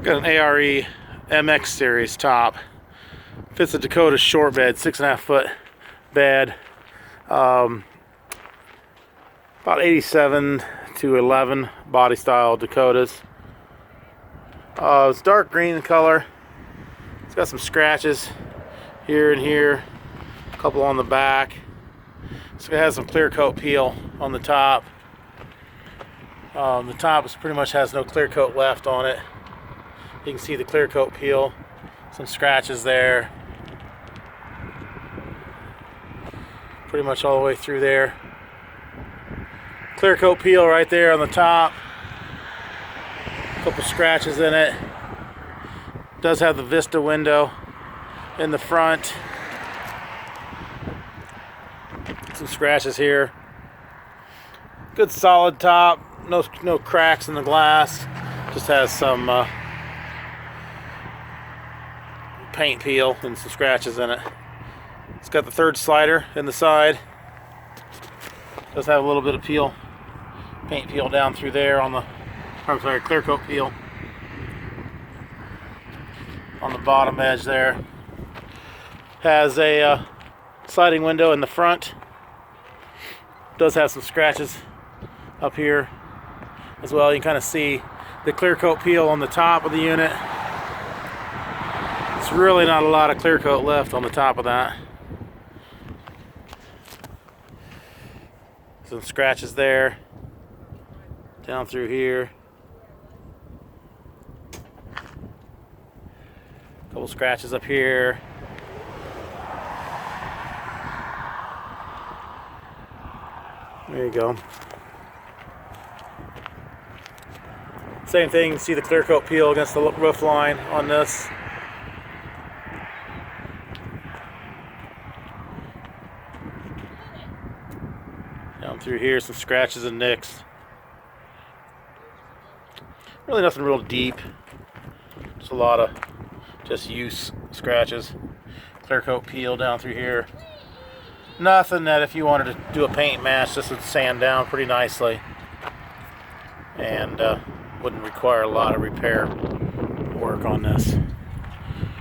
Got an ARE MX series top. Fits a Dakota short bed, 6.5 foot bed. About 87 to 11 body style Dakotas. It's dark green in color. It's got some scratches here and here, a couple on the back. So it has some clear coat peel on the top. The top pretty much has no clear coat left on it. You can see the clear coat peel, some scratches there. Pretty much all the way through there. Clear coat peel right there on the top. A couple scratches in it. Does have the Vista window in the front. Some scratches here. Good solid top. No cracks in the glass. Just has some paint peel and some scratches in it. It's got the third slider in the side. Does have a little bit of peel, paint peel down through there on the, I'm sorry, clear coat peel on the bottom edge there. Has a sliding window in the front. Does have some scratches up here as well. You can kind of see the clear coat peel on the top of the unit. It's really not a lot of clear coat left on the top of that. Some scratches there, down through here. A couple scratches up here. There you go. Same thing, see the clear coat peel against the roof line on this. Down through here, some scratches and nicks. Really nothing real deep. Just a lot of just use scratches. Clear coat peel down through here. Nothing that if you wanted to do a paint match, this would sand down pretty nicely. And wouldn't require a lot of repair work on this.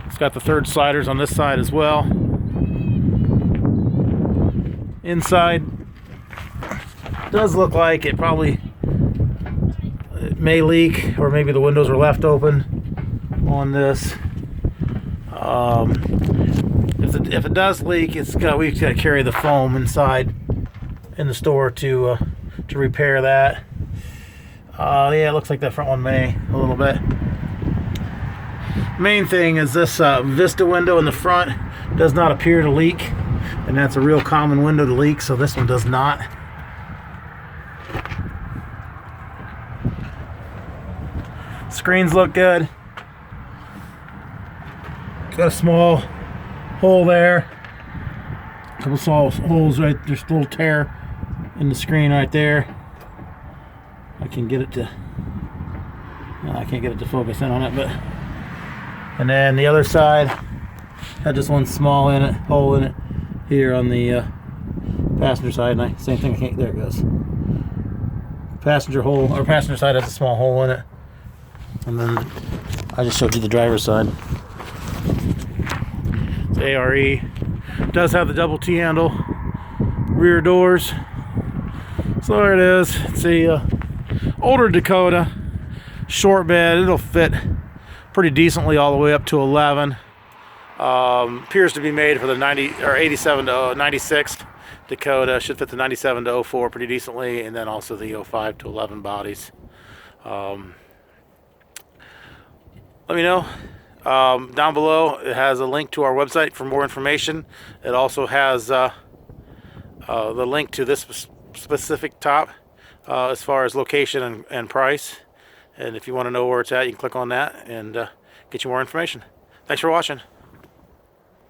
It's got the third sliders on this side as well. Inside does look like it may leak, or maybe the windows are left open on this. If it does leak, we've got to carry the foam inside in the store to repair that. Yeah, it looks like that front one may a little bit. Main thing is this Vista window in the front does not appear to leak, and that's a real common window to leak, so this one does not. Screens look good. Got a small hole there. A couple small holes right there's a little tear in the screen right there. I can't get it to focus in on it, but and then the other side had just one small hole in it here on the passenger side, and same thing. There it goes. Passenger side has a small hole in it, and then I just showed you the driver's side. It's ARE. Does have the double T handle rear doors. So there it is. It's a older Dakota short bed. It'll fit pretty decently all the way up to 11. Appears to be made for the 87 to 96 Dakota. Should fit the 97 to 04 pretty decently, and then also the 05 to 11 bodies. Let me know. Down below it has a link to our website for more information. It also has the link to this specific top as far as location and price. And if you want to know where it's at, you can click on that and get you more information. Thanks for watching.